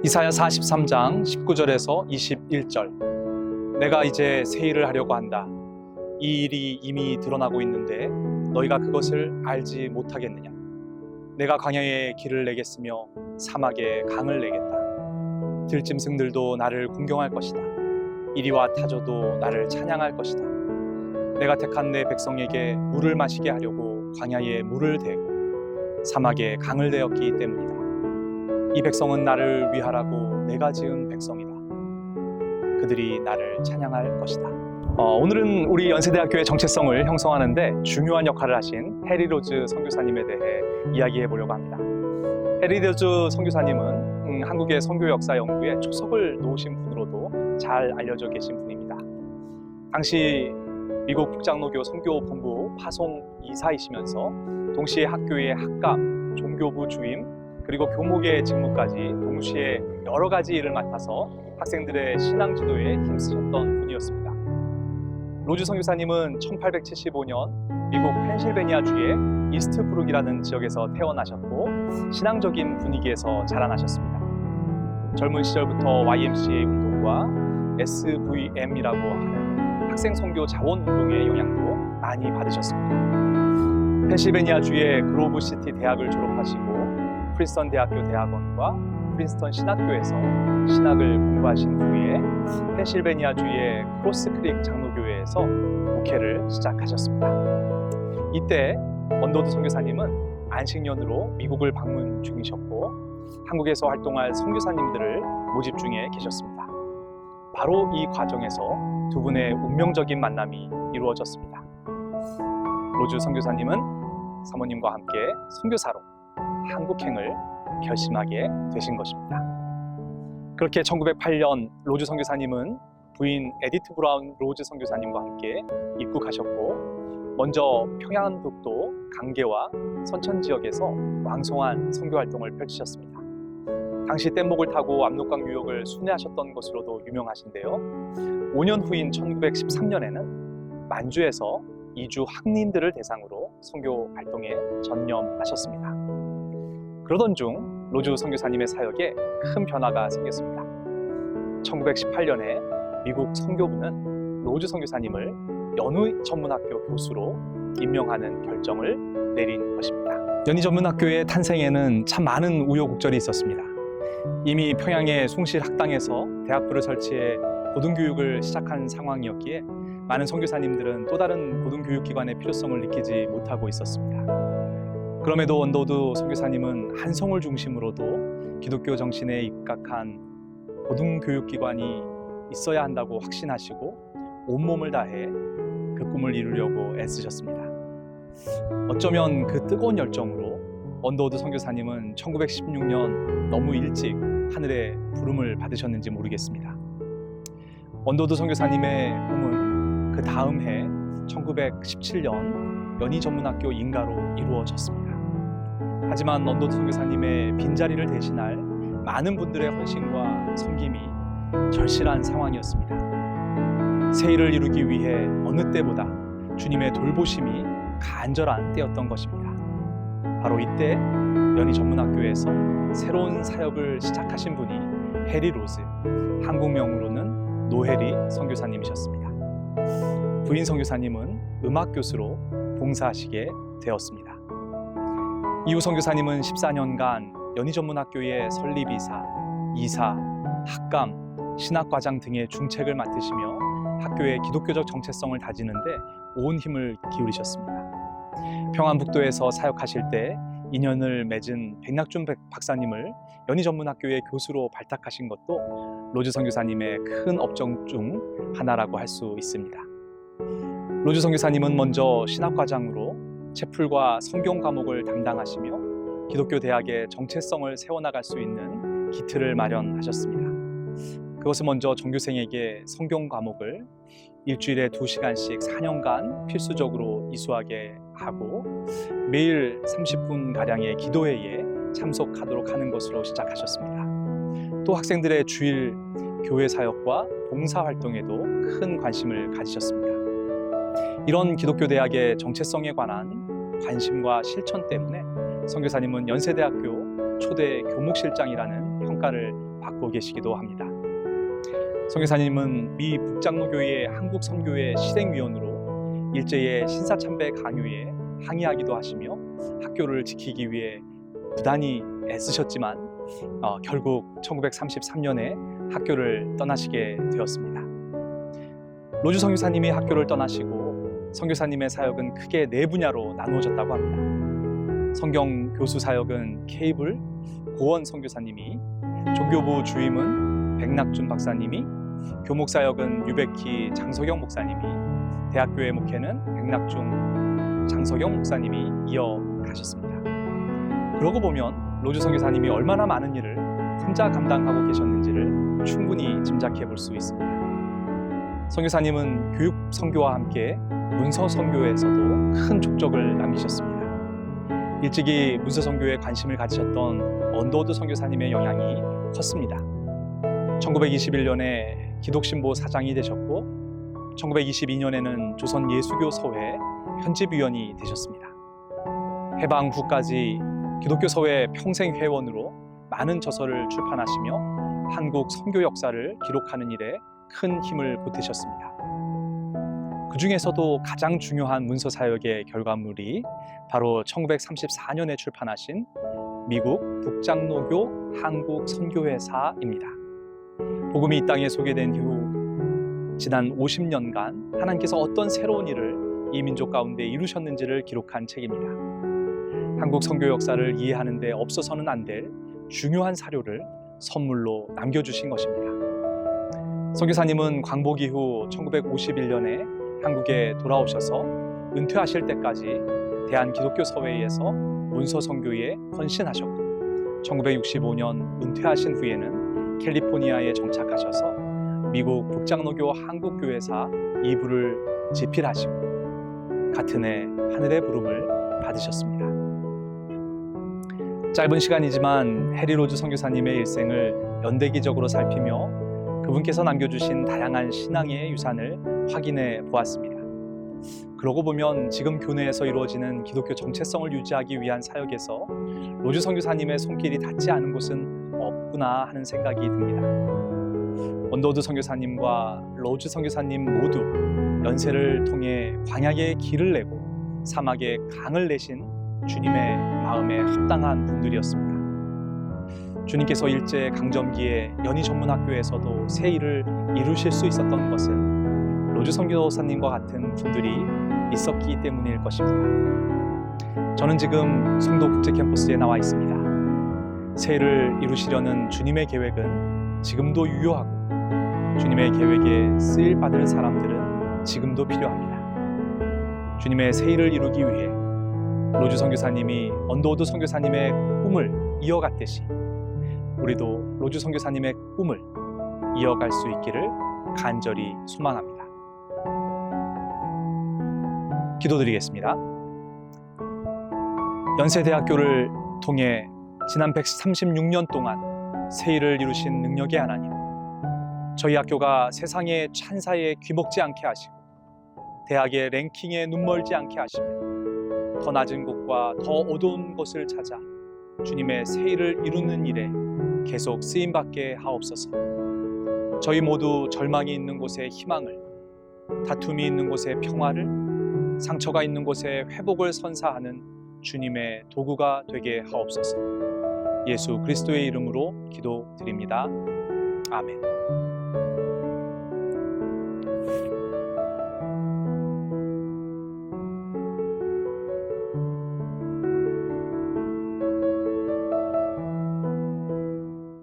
이사야 43장 19절에서 21절. 내가 이제 새 일을 하려고 한다. 이 일이 이미 드러나고 있는데 너희가 그것을 알지 못하겠느냐. 내가 광야에 길을 내겠으며 사막에 강을 내겠다. 들짐승들도 나를 공경할 것이다. 이리와 타조도 나를 찬양할 것이다. 내가 택한 내 백성에게 물을 마시게 하려고 광야에 물을 대고 사막에 강을 대었기 때문이다. 이 백성은 나를 위하라고 내가 지은 백성이다. 그들이 나를 찬양할 것이다. 오늘은 우리 연세대학교의 정체성을 형성하는데 중요한 역할을 하신 해리 로즈 선교사님에 대해 이야기해 보려고 합니다. 해리 로즈 선교사님은 한국의 선교 역사 연구에 초석을 놓으신 분으로도 잘 알려져 계신 분입니다. 당시 미국 북장로교 선교본부 파송 이사이시면서 동시에 학교의 학감, 종교부 주임, 그리고 교목의 직무까지 동시에 여러 가지 일을 맡아서 학생들의 신앙 지도에 힘쓰셨던 분이었습니다. 로즈 선교사님은 1875년 미국 펜실베니아주의 이스트브룩이라는 지역에서 태어나셨고 신앙적인 분위기에서 자라나셨습니다. 젊은 시절부터 YMCA 운동과 SVM이라고 하는 학생 선교 자원 운동의 영향도 많이 받으셨습니다. 펜실베니아주의 그로브시티 대학을 졸업하시고 프린스턴 대학교 대학원과 프린스턴 신학교에서 신학을 공부하신 후에 펜실베니아주의 크로스크릭 장로교회에서 목회를 시작하셨습니다. 이때 언더우드 선교사님은 안식년으로 미국을 방문 중이셨고 한국에서 활동할 선교사님들을 모집 중에 계셨습니다. 바로 이 과정에서 두 분의 운명적인 만남이 이루어졌습니다. 로즈 선교사님은 사모님과 함께 선교사로 한국행을 결심하게 되신 것입니다. 그렇게 1908년 로즈 선교사님은 부인 에디트 브라운 로즈 선교사님과 함께 입국하셨고 먼저 평양북도 강계와 선천 지역에서 왕성한 선교 활동을 펼치셨습니다. 당시 뗏목을 타고 압록강 유역을 순회하셨던 것으로도 유명하신데요. 5년 후인 1913년에는 만주에서 이주 학님들을 대상으로 선교 활동에 전념하셨습니다. 그러던 중 로즈 선교사님의 사역에 큰 변화가 생겼습니다. 1918년에 미국 선교부는 로즈 선교사님을 연희전문학교 교수로 임명하는 결정을 내린 것입니다. 연희전문학교의 탄생에는 참 많은 우여곡절이 있었습니다. 이미 평양의 숭실 학당에서 대학부를 설치해 고등교육을 시작한 상황이었기에 많은 선교사님들은 또 다른 고등교육기관의 필요성을 느끼지 못하고 있었습니다. 그럼에도 언더우드 선교사님은 한성을 중심으로도 기독교 정신에 입각한 고등교육기관이 있어야 한다고 확신하시고 온몸을 다해 그 꿈을 이루려고 애쓰셨습니다. 어쩌면 그 뜨거운 열정으로 언더우드 선교사님은 1916년 너무 일찍 하늘의 부름을 받으셨는지 모르겠습니다. 언더우드 선교사님의 꿈은 그 다음 해 1917년 연희전문학교 인가로 이루어졌습니다. 하지만 언더우드 선교사님의 빈자리를 대신할 많은 분들의 헌신과 섬김이 절실한 상황이었습니다. 새 일을 이루기 위해 어느 때보다 주님의 돌보심이 간절한 때였던 것입니다. 바로 이때 연희전문학교에서 새로운 사역을 시작하신 분이 해리 로즈, 한국명으로는 노해리 선교사님이셨습니다. 부인 선교사님은 음악교수로 봉사하시게 되었습니다. 이후 선교사님은 14년간 연희전문학교의 설립이사, 이사, 학감, 신학과장 등의 중책을 맡으시며 학교의 기독교적 정체성을 다지는데 온 힘을 기울이셨습니다. 평안북도에서 사역하실 때 인연을 맺은 백낙준 박사님을 연희전문학교의 교수로 발탁하신 것도 로즈 선교사님의 큰 업적 중 하나라고 할 수 있습니다. 로즈 선교사님은 먼저 신학과장으로 채플과 성경 과목을 담당하시며 기독교 대학의 정체성을 세워나갈 수 있는 기틀을 마련하셨습니다. 그것은 먼저 전교생에게 성경 과목을 일주일에 2시간씩 4년간 필수적으로 이수하게 하고 매일 30분가량의 기도회에 참석하도록 하는 것으로 시작하셨습니다. 또 학생들의 주일 교회 사역과 봉사활동에도 큰 관심을 가지셨습니다. 이런 기독교 대학의 정체성에 관한 관심과 실천 때문에 선교사님은 연세대학교 초대 교목실장이라는 평가를 받고 계시기도 합니다. 선교사님은 미 북장로교회의 한국 선교회 실행위원으로 일제의 신사참배 강요에 항의하기도 하시며 학교를 지키기 위해 부단히 애쓰셨지만 결국 1933년에 학교를 떠나시게 되었습니다. 로즈 선교사님이 학교를 떠나시고 선교사님의 사역은 크게 네 분야로 나누어졌다고 합니다. 성경 교수 사역은 케이블 고원 선교사님이, 종교부 주임은 백낙준 박사님이, 교목 사역은 유백희 장석영 목사님이, 대학교의 목회는 백낙중 장석영 목사님이 이어가셨습니다. 그러고 보면 로즈 선교사님이 얼마나 많은 일을 혼자 감당하고 계셨는지를 충분히 짐작해 볼 수 있습니다. 선교사님은 교육 선교와 함께 문서 선교에서도 큰 족적을 남기셨습니다. 일찍이 문서 선교에 관심을 가지셨던 언더우드 선교사님의 영향이 컸습니다. 1921년에 기독신보 사장이 되셨고 1922년에는 조선 예수교 서회 편집위원이 되셨습니다. 해방 후까지 기독교 서회 평생 회원으로 많은 저서를 출판하시며 한국 선교 역사를 기록하는 일에 큰 힘을 보태셨습니다. 그 중에서도 가장 중요한 문서 사역의 결과물이 바로 1934년에 출판하신 미국 북장로교 한국 선교회사입니다. 복음이 이 땅에 소개된 이후 지난 50년간 하나님께서 어떤 새로운 일을 이 민족 가운데 이루셨는지를 기록한 책입니다. 한국 선교 역사를 이해하는 데 없어서는 안 될 중요한 사료를 선물로 남겨주신 것입니다. 선교사님은 광복 이후 1951년에 한국에 돌아오셔서 은퇴하실 때까지 대한기독교서회에서 문서 선교에 헌신하셨고 1965년 은퇴하신 후에는 캘리포니아에 정착하셔서 미국 북장로교 한국교회사 2부를 집필하시고 같은 해 하늘의 부름을 받으셨습니다. 짧은 시간이지만 해리 로즈 선교사님의 일생을 연대기적으로 살피며 그분께서 남겨주신 다양한 신앙의 유산을 확인해 보았습니다. 그러고 보면 지금 교내에서 이루어지는 기독교 정체성을 유지하기 위한 사역에서 로즈 선교사님의 손길이 닿지 않은 곳은 없구나 하는 생각이 듭니다. 언더우드 선교사님과 로즈 선교사님 모두 연세를 통해 광야의 길을 내고 사막에 강을 내신 주님의 마음에 합당한 분들이었습니다. 주님께서 일제 강점기에 연희 전문학교에서도 새 일을 이루실 수 있었던 것은 로즈 선교사님과 같은 분들이 있었기 때문일 것입니다. 저는 지금 송도 국제캠퍼스에 나와 있습니다. 새 일을 이루시려는 주님의 계획은 지금도 유효하고 주님의 계획에 쓰일받을 사람들은 지금도 필요합니다. 주님의 새 일을 이루기 위해 로즈 선교사님이 언더우드 선교사님의 꿈을 이어갔듯이 우리도 로즈 선교사님의 꿈을 이어갈 수 있기를 간절히 소망합니다. 기도드리겠습니다. 연세대학교를 통해 지난 136년 동안 새 일을 이루신 능력의 하나님, 저희 학교가 세상의 찬사에 귀먹지 않게 하시고 대학의 랭킹에 눈멀지 않게 하시며 더 낮은 곳과 더 어두운 곳을 찾아 주님의 새 일을 이루는 일에 계속 쓰임받게 하옵소서. 저희 모두 절망이 있는 곳에 희망을, 다툼이 있는 곳에 평화를, 상처가 있는 곳에 회복을 선사하는 주님의 도구가 되게 하옵소서. 예수 그리스도의 이름으로 기도드립니다. 아멘.